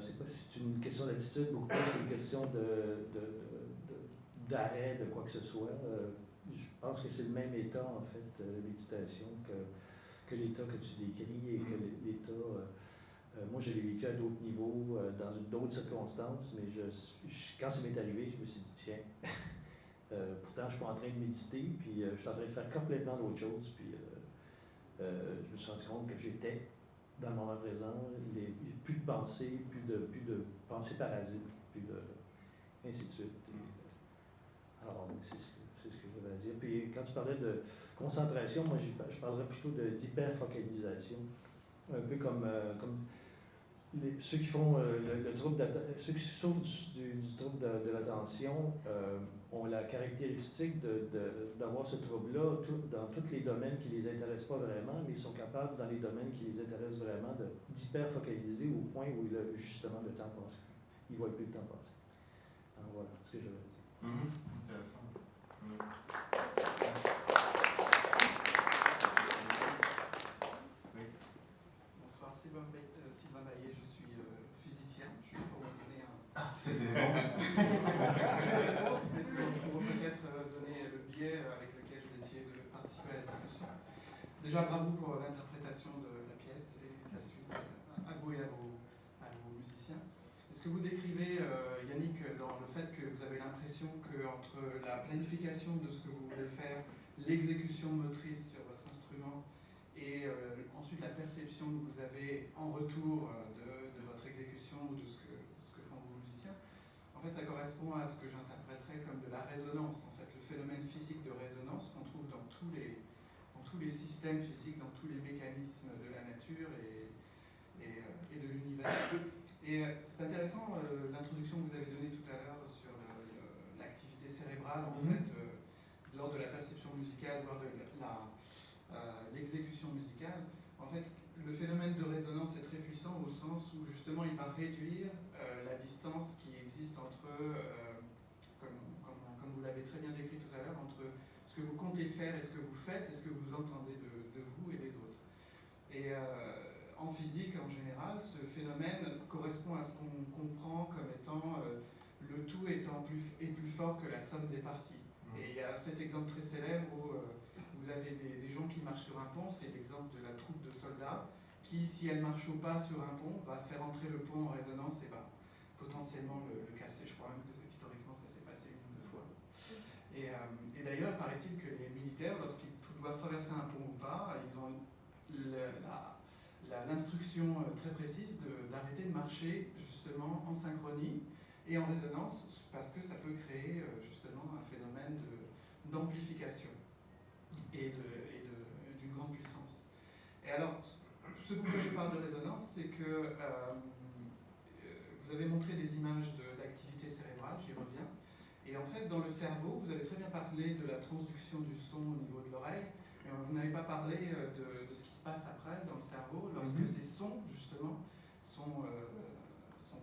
C'est une question d'attitude, beaucoup plus qu'une question d'arrêt de quoi que ce soit. Je pense que c'est le même état, en fait, la méditation, que l'état que tu décris et que l'état... moi, je l'ai vécu à d'autres niveaux, dans d'autres circonstances, mais quand ça m'est arrivé, je me suis dit, tiens, pourtant, je ne suis pas en train de méditer, puis je suis en train de faire complètement d'autres choses, puis je me suis rendu compte que j'étais dans le moment présent, plus de pensée, plus de pensée parasite, ainsi de suite. Alors, c'est ce que je voulais dire. Puis quand tu parlais de concentration, moi je parlerais plutôt d'hyperfocalisation. Un peu comme ceux qui font le trouble ceux qui souffrent du trouble de l'attention ont la caractéristique d'avoir ce trouble-là dans tous les domaines qui ne les intéressent pas vraiment, mais ils sont capables, dans les domaines qui les intéressent vraiment, d'hyperfocaliser au point où justement le temps passe. Ils ne voient plus le temps passer. Alors voilà ce que je veux dire. Intéressant. Bonsoir, Sylvain Baillet, je suis physicien, juste pour vous donner réponse, mais pour peut-être donner le biais avec lequel je vais essayer de participer à la discussion. Déjà, bravo pour l'interprétation de la pièce et de la suite, à vous et à vos musiciens. Et ce que vous décrivez, Yannick, Yannick, dans le fait que vous avez l'impression qu'entre la planification de ce que vous voulez faire, l'exécution motrice sur votre instrument et ensuite la perception que vous avez en retour de votre exécution ou de ce que font vos musiciens, en fait ça correspond à ce que j'interpréterais comme de la résonance, en fait, le phénomène physique de résonance qu'on trouve dans tous les systèmes physiques, dans tous les mécanismes de la nature et de l'univers. Et c'est intéressant l'introduction que vous avez donnée tout à l'heure sur l'activité cérébrale, en fait, lors de la perception musicale, lors de l'exécution musicale. En fait, le phénomène de résonance est très puissant au sens où justement il va réduire la distance qui existe entre, comme vous l'avez très bien décrit tout à l'heure, entre ce que vous comptez faire et ce que vous faites et ce que vous entendez de vous et des autres. Et en physique, en général, ce phénomène correspond à ce qu'on comprend comme étant le tout est plus fort que la somme des parties. Et il y a cet exemple très célèbre où vous avez des gens qui marchent sur un pont, c'est l'exemple de la troupe de soldats, qui, si elle marche au pas sur un pont, va faire entrer le pont en résonance et va potentiellement le casser. Je crois même que historiquement ça s'est passé une ou deux fois. Et d'ailleurs, paraît-il que les militaires, lorsqu'ils doivent traverser un pont ou pas, ils ont l'instruction très précise d'arrêter de marcher justement en synchronie et en résonance, parce que ça peut créer justement un phénomène d'amplification et d'une grande puissance. Et alors, ce pourquoi je parle de résonance, c'est que vous avez montré des images d'activité cérébrale, j'y reviens, et en fait, dans le cerveau, vous avez très bien parlé de la transduction du son au niveau de l'oreille, mais vous n'avez pas parlé de ce qui se passe après dans le cerveau lorsque ces sons, justement, sont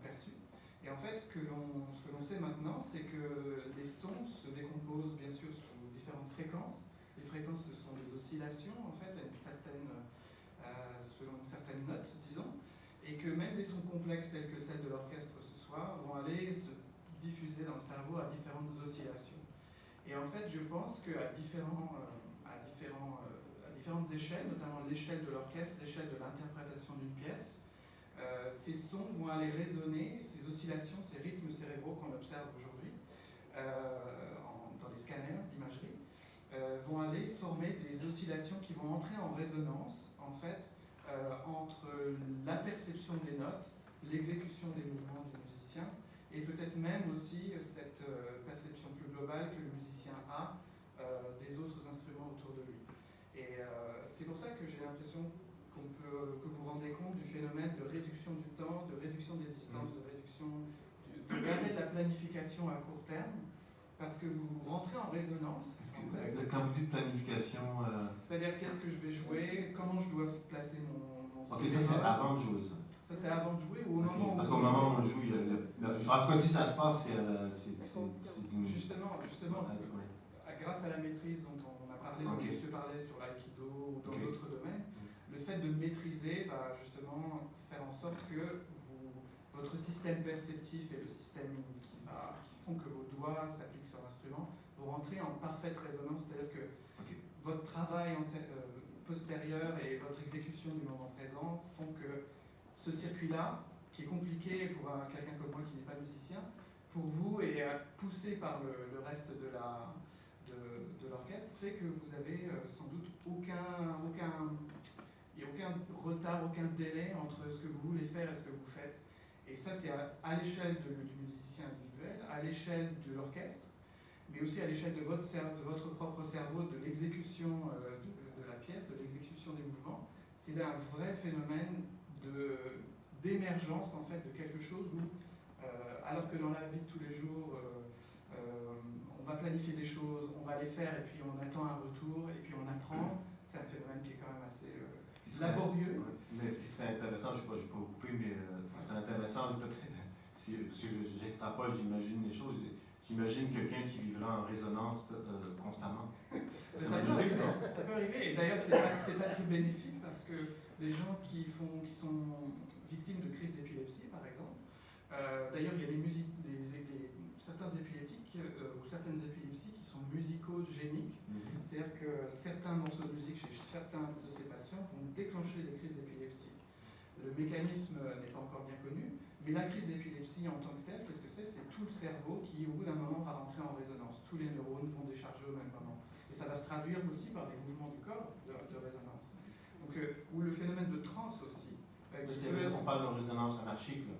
perçus. Et en fait, ce que l'on sait maintenant, c'est que les sons se décomposent bien sûr sous différentes fréquences. Les fréquences, ce sont des oscillations, en fait, selon une certaine note, disons, et que même des sons complexes tels que celles de l'orchestre ce soir vont aller se diffuser dans le cerveau à différentes oscillations. Et en fait, je pense qu'à différentes échelles, notamment l'échelle de l'orchestre, l'échelle de l'interprétation d'une pièce, ces sons vont aller résonner, ces oscillations, ces rythmes cérébraux qu'on observe aujourd'hui dans les scanners d'imagerie, vont aller former des oscillations qui vont entrer en résonance, en fait, entre la perception des notes, l'exécution des mouvements du musicien, et peut-être même aussi cette perception plus globale que le musicien a des autres instruments autour de lui. Et c'est pour ça que j'ai l'impression que vous rendez compte du phénomène de réduction du temps, de réduction des distances, de réduction de l'arrêt de la planification à court terme, parce que vous rentrez en résonance. Quand vous dites planification... C'est-à-dire qu'est-ce que je vais jouer, comment je dois placer mon Ok, ça c'est avant de jouer, ça. Ça c'est avant de jouer ou au moment où... Parce qu'au moment où on joue, en tout cas si ça se passe, c'est du... Justement, grâce à la maîtrise dont on a parlé, dont monsieur parlait sur l'aïkido ou dans d'autres domaines, le fait de maîtriser va justement faire en sorte que votre système perceptif et le système qui font que vos doigts s'appliquent sur l'instrument vont rentrer en parfaite résonance, c'est-à-dire que votre travail postérieur et votre exécution du moment présent font que ce circuit-là, qui est compliqué pour quelqu'un comme moi qui n'est pas musicien, pour vous et poussé par le reste de l'orchestre, fait que vous avez sans doute aucun retard, aucun délai entre ce que vous voulez faire et ce que vous faites. Et ça, c'est à l'échelle du musicien individuel, à l'échelle de l'orchestre, mais aussi à l'échelle de votre propre cerveau, de l'exécution de la pièce, de l'exécution des mouvements. C'est là un vrai phénomène d'émergence en fait de quelque chose où, alors que dans la vie de tous les jours, on va planifier des choses, on va les faire et puis on attend un retour et puis on apprend, c'est un phénomène qui est quand même assez laborieux. Mais ce qui serait intéressant, je ne vais pas vous couper, mais ce serait intéressant peut-être, si j'extrapole, j'imagine les choses. J'imagine quelqu'un qui vivrait en résonance constamment. Ça peut arriver, et d'ailleurs c'est pas très bénéfique parce que les gens qui sont victimes de crises d'épilepsie par exemple, d'ailleurs il y a certains épileptiques ou certaines épilepsies qui sont musicogéniques, c'est-à-dire que certains morceaux de musique chez certains de ces patients vont déclencher des crises d'épilepsie. Le mécanisme n'est pas encore bien connu, Mais la crise d'épilepsie en tant que telle, qu'est-ce que c'est? C'est tout le cerveau qui, au bout d'un moment, va rentrer en résonance. Tous les neurones vont décharger au même moment. Et ça va se traduire aussi par des mouvements du corps de résonance. Donc, ou le phénomène de transe aussi. On parle de résonance anarchique, là.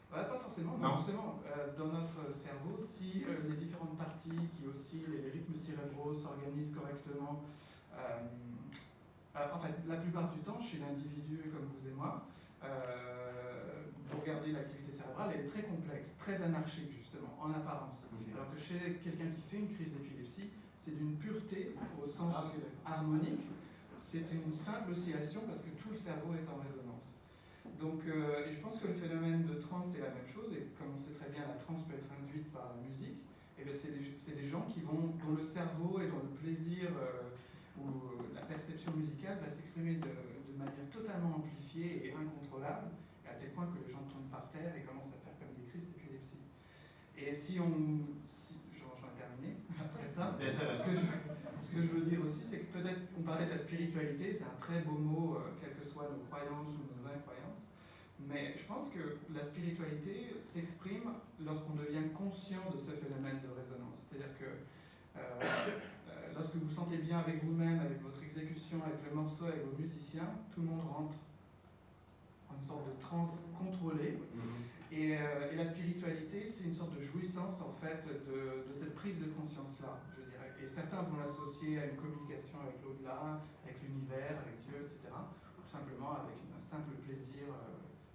Pas forcément, non. Justement, dans notre cerveau, si les différentes parties qui oscillent et les rythmes cérébraux s'organisent correctement, en fait, la plupart du temps, chez l'individu comme vous et moi, vous regardez l'activité cérébrale, elle est très complexe, très anarchique justement, en apparence. Okay. Alors que chez quelqu'un qui fait une crise d'épilepsie, c'est d'une pureté au sens harmonique, c'est une simple oscillation parce que tout le cerveau est en résonance. Donc, et je pense que le phénomène de transe c'est la même chose, et comme on sait très bien, la transe peut être induite par la musique, et bien c'est des gens dont le cerveau et dont le plaisir ou la perception musicale va s'exprimer de manière totalement amplifiée et incontrôlable, à tel point que les gens tombent par terre et commencent à faire comme des crises d'épilepsie. Et j'en ai terminé après ça, ce que je veux dire aussi, c'est que peut-être, on parlait de la spiritualité, c'est un très beau mot, quelles que soient nos croyances ou nos incroyances, mais je pense que la spiritualité s'exprime lorsqu'on devient conscient de ce phénomène de résonance. C'est-à-dire que lorsque vous sentez bien avec vous-même, avec votre exécution, avec le morceau, avec vos musiciens, tout le monde rentre en une sorte de transe contrôlée. Et la spiritualité, c'est une sorte de jouissance en fait de cette prise de conscience-là, je dirais. Et certains vont l'associer à une communication avec l'au-delà, avec l'univers, avec Dieu, etc. Ou tout simplement avec un simple plaisir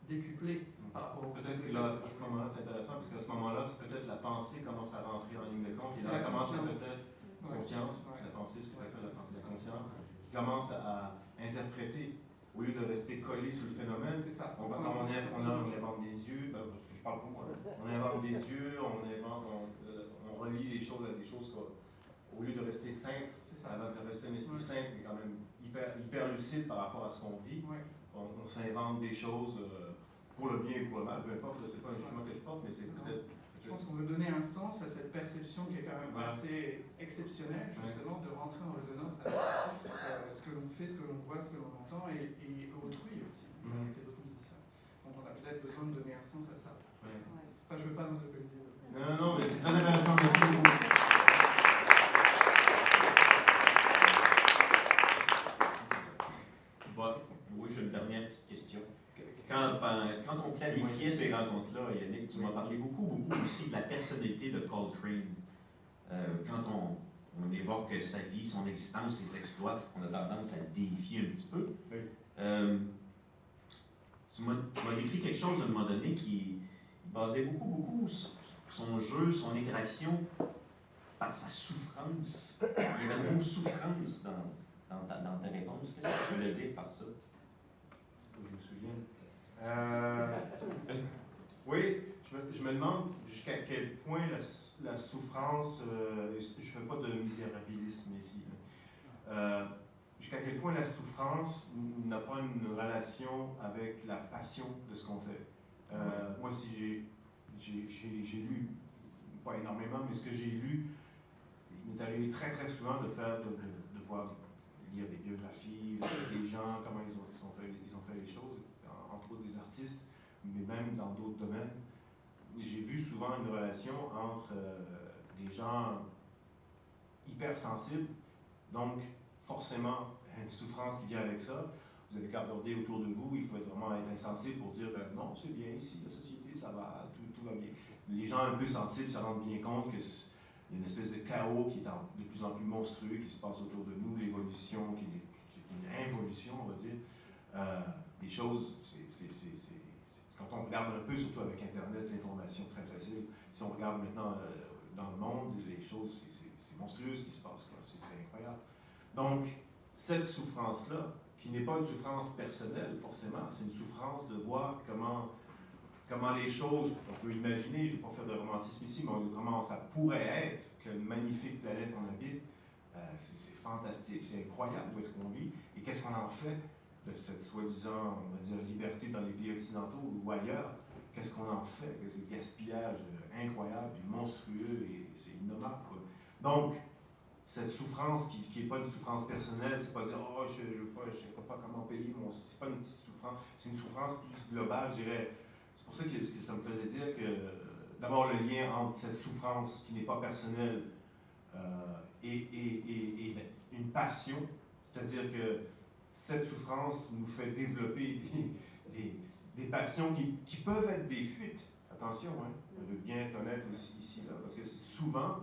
décuplé par rapport au... Peut-être que là, à ce moment-là, c'est intéressant, parce qu'à ce moment-là, c'est peut-être la pensée commence à rentrer en ligne de compte, et là, elle commence peut-être conscience, la pensée, ce qu'on appelle la conscience, qui commence à interpréter, au lieu de rester collé sur le phénomène. C'est ça. On invente des dieux, parce que je parle pour moi, on invente des dieux, on relie les choses à des choses au lieu de rester simple, avant de rester un esprit simple, mais quand même hyper lucide par rapport à ce qu'on vit. On s'invente des choses pour le bien et pour le mal, peu importe, c'est pas un jugement que je porte, mais c'est peut-être... Je pense qu'on veut donner un sens à cette perception qui est quand même assez exceptionnelle, justement, de rentrer en résonance avec ce que l'on fait, ce que l'on voit, ce que l'on entend, et autrui aussi, avec les autres musiciens. Donc on a peut-être besoin de donner un sens à ça. Enfin, je ne veux pas monopoliser. Non, mais c'est très intéressant, merci beaucoup. Oui, j'ai une dernière petite question. Quand on planifiait ces rencontres-là, Yannick, tu m'as parlé beaucoup aussi de la personnalité de Coltrane. Quand on évoque sa vie, son existence, ses exploits, on a tendance à le déifier un petit peu. Tu m'as décrit quelque chose à un moment donné qui basait beaucoup son jeu, son interaction par sa souffrance. Il y avait le mot souffrance dans ta réponse. Qu'est-ce que tu voulais dire par ça? Faut que je me souvienne. Oui, je me demande jusqu'à quel point la souffrance, je ne fais pas de misérabilisme ici, jusqu'à quel point la souffrance n'a pas une relation avec la passion de ce qu'on fait. Moi, si j'ai lu, pas énormément, mais ce que j'ai lu, il m'est arrivé très souvent de lire des biographies, des gens, comment ils ont fait les choses, entre autres des artistes, mais même dans d'autres domaines. J'ai vu souvent une relation entre des gens hypersensibles, donc forcément une souffrance qui vient avec ça. Vous avez qu'à regarder autour de vous, il faut vraiment être insensible pour dire non, c'est bien ici, la société, ça va, tout va bien. Les gens un peu sensibles se rendent bien compte qu'il y a une espèce de chaos qui est de plus en plus monstrueux qui se passe autour de nous, l'évolution, qui est une involution, on va dire. Les choses, quand on regarde un peu, surtout avec Internet, l'information très facile, si on regarde maintenant dans le monde, les choses, c'est monstrueux ce qui se passe, c'est incroyable. Donc, cette souffrance-là, qui n'est pas une souffrance personnelle, forcément, c'est une souffrance de voir comment les choses, on peut imaginer, je ne vais pas faire de romantisme ici, mais comment ça pourrait être, quelle magnifique planète on habite, c'est fantastique, c'est incroyable où est-ce qu'on vit, et qu'est-ce qu'on en fait de cette soi-disant, on va dire, liberté dans les pays occidentaux ou ailleurs, qu'est-ce qu'on en fait? Ce gaspillage incroyable, monstrueux, et c'est innommable, quoi. Donc, cette souffrance qui n'est pas une souffrance personnelle, c'est pas dire « je ne sais pas comment payer mon... » C'est pas une petite souffrance, c'est une souffrance plus globale, je dirais. C'est pour ça que ça me faisait dire que, d'abord, le lien entre cette souffrance qui n'est pas personnelle et une passion, c'est-à-dire que cette souffrance nous fait développer des passions qui peuvent être des fuites. Attention, hein, je veux bien être honnête ici, là, parce que souvent,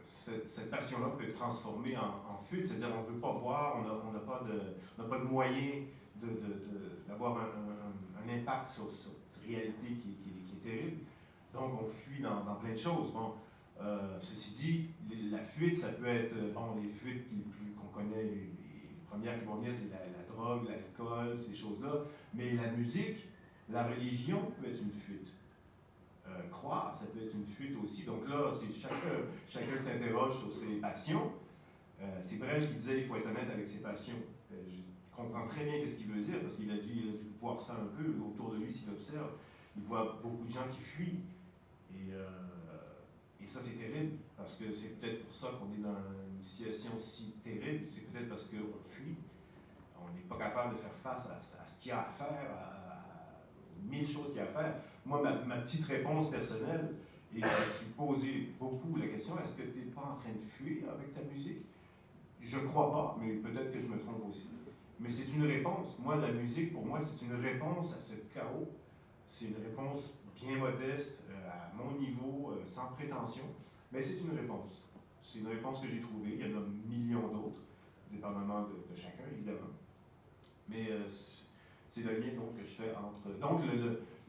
cette passion-là peut être transformée en fuite, c'est-à-dire on ne veut pas voir, on n'a pas de moyen d'avoir un impact sur cette réalité qui est terrible. Donc on fuit dans plein de choses. Bon, ceci dit, la fuite, ça peut être, les fuites les plus qu'on connaît, les premières qui vont venir, c'est la drogue, l'alcool, ces choses-là. Mais la musique, la religion peut être une fuite. Croire, ça peut être une fuite aussi. Donc là, chacun s'interroge sur ses passions. C'est Brel qui disait qu'il faut être honnête avec ses passions. Je comprends très bien ce qu'il veut dire, parce qu'il a dû voir ça un peu autour de lui s'il observe. Il voit beaucoup de gens qui fuient. Et ça, c'est terrible, parce que c'est peut-être pour ça qu'on est dans une situation si terrible. C'est peut-être parce qu'on fuit. On n'est pas capable de faire face à ce qu'il y a à faire, à 1000 choses qu'il y a à faire. Moi, ma petite réponse personnelle, et je me suis posé beaucoup la question, est-ce que tu n'es pas en train de fuir avec ta musique? Je ne crois pas, mais peut-être que je me trompe aussi. Mais c'est une réponse. Moi, la musique, pour moi, c'est une réponse à ce chaos. C'est une réponse bien modeste, à mon niveau, sans prétention. Mais c'est une réponse. C'est une réponse que j'ai trouvée. Il y en a millions d'autres, dépendamment de chacun, évidemment. Mais c'est le lien donc, que je fais entre... Donc,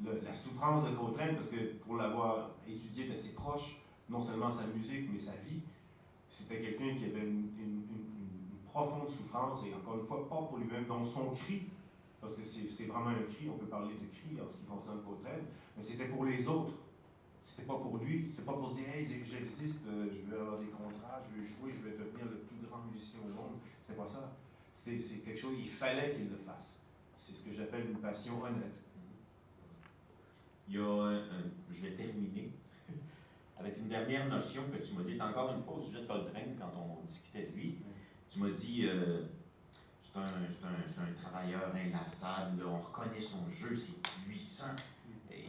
la souffrance de Coltrane, parce que pour l'avoir étudié d'assez proche, non seulement sa musique, mais sa vie, c'était quelqu'un qui avait une profonde souffrance, et encore une fois, pas pour lui-même, dans son cri, parce que c'est vraiment un cri, on peut parler de cri en ce qui concerne Coltrane, mais c'était pour les autres. C'était pas pour lui, c'était pas pour dire « Hey, j'existe, je veux avoir des contrats, je veux jouer, je vais devenir le plus grand musicien au monde ». C'était pas ça. C'est quelque chose, il fallait qu'il le fasse. C'est ce que j'appelle une passion honnête. Il y a, je vais terminer avec une dernière notion que tu m'as dit encore une fois au sujet de Coltrane quand on discutait de lui. Tu m'as dit c'est un travailleur inlassable, là, on reconnaît son jeu, c'est puissant. Et,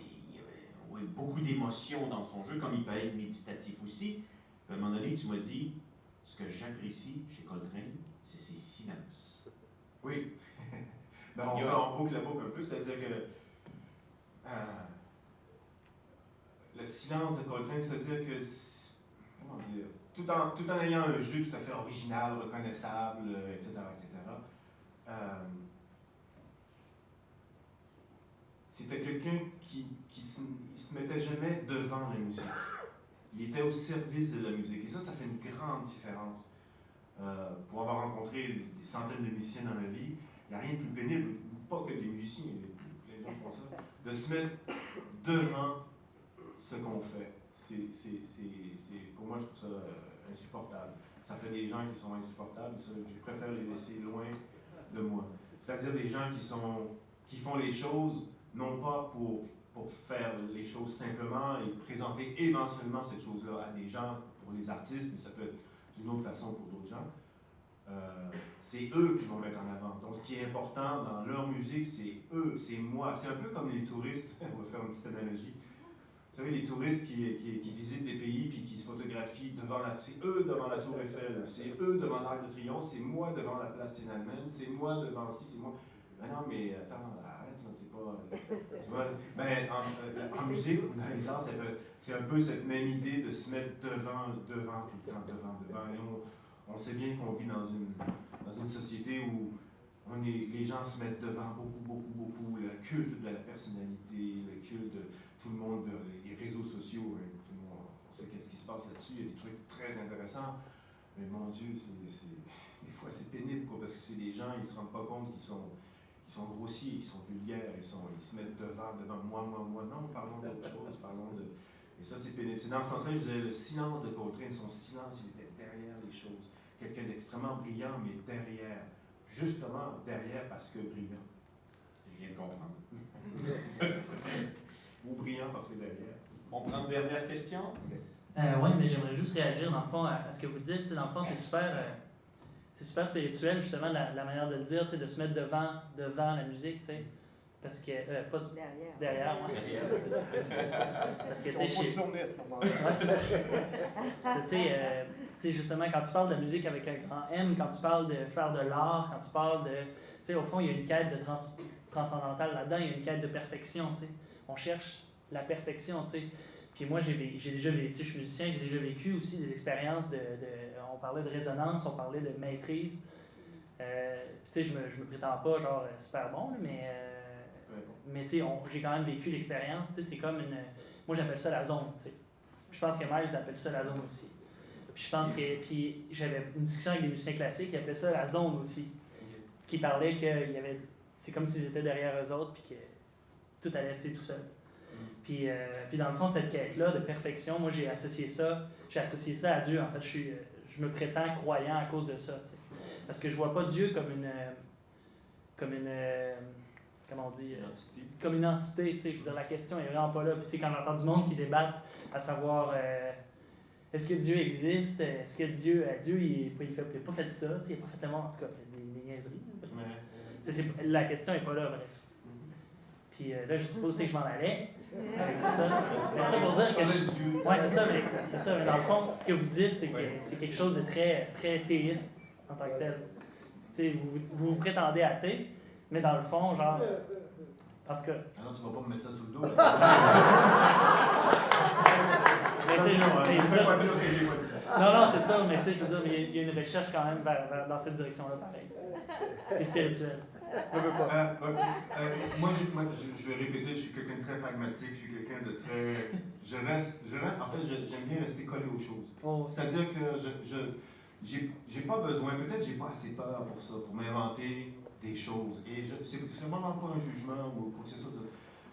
oui, beaucoup d'émotions dans son jeu, comme il peut être méditatif aussi. À un moment donné, tu m'as dit ce que j'apprécie chez Coltrane, c'est ses silences. Oui. Ben, on boucle la boucle un peu, c'est-à-dire que le silence de Coltrane, c'est-à-dire que, comment dire, tout en ayant un jeu tout à fait original, reconnaissable, etc., c'était quelqu'un qui se mettait jamais devant la musique. Il était au service de la musique. Et ça fait une grande différence. Pour avoir rencontré des centaines de musiciens dans ma vie, il n'y a rien de plus pénible, pas que des musiciens, les gens font ça, de se mettre devant ce qu'on fait. Pour moi, je trouve ça insupportable. Ça fait des gens qui sont insupportables, ça, je préfère les laisser loin de moi. C'est-à-dire des gens qui font les choses, non pas pour faire les choses simplement et présenter éventuellement cette chose-là à des gens, pour les artistes, mais ça peut être d'une autre façon pour d'autres gens. C'est eux qui vont mettre en avant. Donc, ce qui est important dans leur musique, c'est eux, c'est moi. C'est un peu comme les touristes, on va faire une petite analogie. Vous savez, les touristes qui visitent des pays puis qui se photographient devant c'est eux devant la Tour Eiffel, c'est eux devant l'Arc de Triomphe, c'est moi devant la place Tiananmen, c'est moi devant c'est moi. Ben non, mais attends, arrête, là, c'est pas. Ben, en musique ou dans les arts, c'est un peu cette même idée de se mettre devant tout le temps, devant. Et on sait bien qu'on vit dans une société où les gens se mettent devant beaucoup, le culte de la personnalité, le culte de tout le monde, les réseaux sociaux, hein, tout le monde, on sait qu'est-ce qui se passe là-dessus, il y a des trucs très intéressants, mais mon Dieu, des fois c'est pénible, quoi, parce que c'est des gens, ils ne se rendent pas compte qu'ils sont grossiers, qu'ils sont vulgaires, ils se mettent devant moi, non, parlons d'autre chose, et ça c'est pénible. C'est dans ce sens-là, je disais, le silence de Coltrane, son silence, il était derrière les choses, quelqu'un d'extrêmement brillant, mais derrière, justement derrière parce que brillant. Je viens de comprendre. Ou brillant parce que derrière. On prend une dernière question? Oui, mais j'aimerais juste réagir dans le fond à ce que vous dites. Dans le fond, c'est super spirituel, justement, la manière de le dire, de se mettre devant la musique. Parce que, pas du- Derrière. derrière, moi. Parce que, tu sais, On peut chez- se tourner à ce moment-là. Ouais, c'est ça. Tu sais, justement, quand tu parles de musique avec un grand M, quand tu parles de faire de l'art, quand tu parles de... Tu sais, au fond, il y a une quête de transcendantale là-dedans, il y a une quête de perfection, tu sais. On cherche la perfection, tu sais. Puis moi, j'ai déjà vécu, tu sais, je suis musicien, j'ai déjà vécu aussi des expériences on parlait de résonance, on parlait de maîtrise. Tu sais, je me prétends pas, genre, super bon, là, mais tu sais, j'ai quand même vécu l'expérience, tu sais, c'est comme une... Moi, j'appelle ça la zone, tu sais. Je pense que Miles appelle ça la zone aussi. Puis je pense que... Puis j'avais une discussion avec des musiciens classiques qui appelaient ça la zone aussi. Qui parlaient qu'il y avait... C'est comme s'ils étaient derrière eux autres, puis que tout allait, tu sais, tout seul. Puis dans le fond, cette quête-là de perfection, moi, j'ai associé ça à Dieu. En fait, je me prétends croyant à cause de ça, tu sais. Parce que je vois pas Dieu comme une comment on dit, comme une entité, tu sais. Je veux dire, la question est vraiment pas là. Puis tu sais, quand j'entends du monde qui débattent à savoir est-ce que Dieu existe, est-ce que Dieu il a pas fait ça, tu sais, il n'a pas fait le monde, en tout cas, des niaiseries. Tu sais, la question est pas là, bref. Puis là, je sais pas où c'est que je m'en allais avec tout ça. Mais ça pour dire que ouais, c'est ça, mais dans le fond, ce que vous dites, c'est que c'est quelque chose de très, très théiste en tant que tel. Tu sais, vous prétendez athée, mais dans le fond, genre, en tout cas. Ah non, tu vas pas me mettre ça sous le dos. Fais pas dire ce que j'ai pas dit. Non, c'est ça, mais tu sais, je veux dire, mais il y a une recherche quand même dans cette direction-là, pareil. C'est spirituel. Je veux pas. Moi, je vais répéter, je suis quelqu'un de très pragmatique, je suis quelqu'un de très... Je reste, en fait, j'aime bien rester collé aux choses. Oh. C'est-à-dire que j'ai pas besoin, peut-être j'ai pas assez peur pour ça, pour m'inventer des choses. Et c'est vraiment pas un jugement ou quoi que ce soit.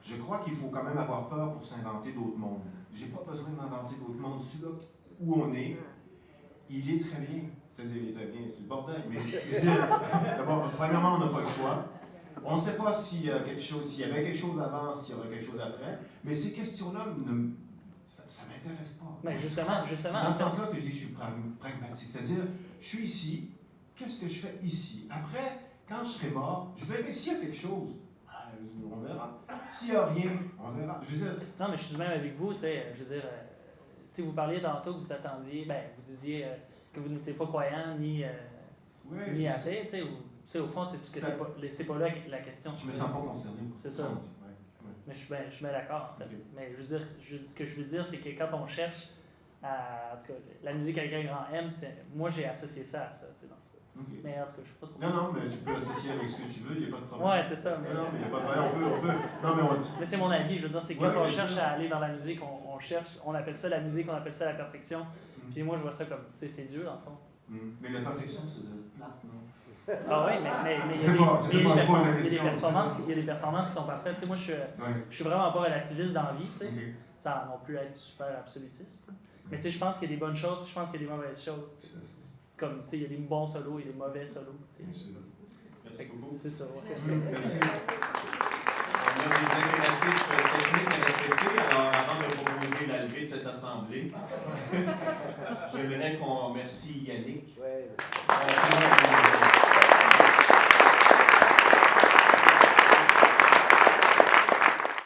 Je crois qu'il faut quand même avoir peur pour s'inventer d'autres mondes. J'ai pas besoin de m'inventer d'autres mondes. Celui-là où on est, il est très bien. C'est-à-dire, il est très bien, c'est le bordel. Mais d'abord, premièrement, on n'a pas le choix. On ne sait pas s'il y avait quelque chose avant, s'il y aurait quelque chose après. Mais ces questions-là, ça ne m'intéresse pas. Mais justement. C'est dans ce sens-là que je dis que je suis pragmatique. C'est-à-dire, je suis ici, qu'est-ce que je fais ici? Après, quand je serai mort, je verrai s'il y a quelque chose. On verra. S'il n'y a rien, on verra. Je veux dire... Non, mais je suis même avec vous, tu sais, je veux dire, tu sais, vous parliez tantôt que vous attendiez, vous disiez que vous n'étiez pas croyant ni athée, tu sais, au fond, c'est pas là la question. Je me sens pas concerné. C'est ça. Mais je suis bien d'accord, en fait. Okay. Mais je veux dire, ce que je veux dire, c'est que quand on cherche en tout cas, la musique avec un grand M, moi, j'ai associé ça à ça, tu sais. Okay. Mais en tout cas, je suis pas trop... Non, mais tu peux associer avec ce que tu veux, il n'y a pas de problème. Ouais, c'est ça. Mais... Non, mais il n'y a pas de problème, on peut. Non, mais mais c'est mon avis, je veux dire, c'est que quand on cherche à aller dans la musique, on appelle ça la musique, on appelle ça la perfection. Puis moi, je vois ça comme, tu sais, c'est Dieu, dans le fond. Mais la perfection, c'est de plate, non? Ah oui, mais il y a des performances qui sont parfaites. Tu sais, moi, je suis vraiment pas relativiste dans la vie, tu sais, sans non plus être super absolutiste. Mais tu sais, je pense qu'il y a des bonnes choses, puis je pense qu'il y a des mauvaises choses. Comme, tu sais, il y a des bons solos et des mauvais solos. Merci beaucoup. C'est ça, ouais. Merci. On a des impératifs techniques à respecter, alors avant de proposer la levée de cette assemblée, j'aimerais qu'on remercie Yannick. Ouais.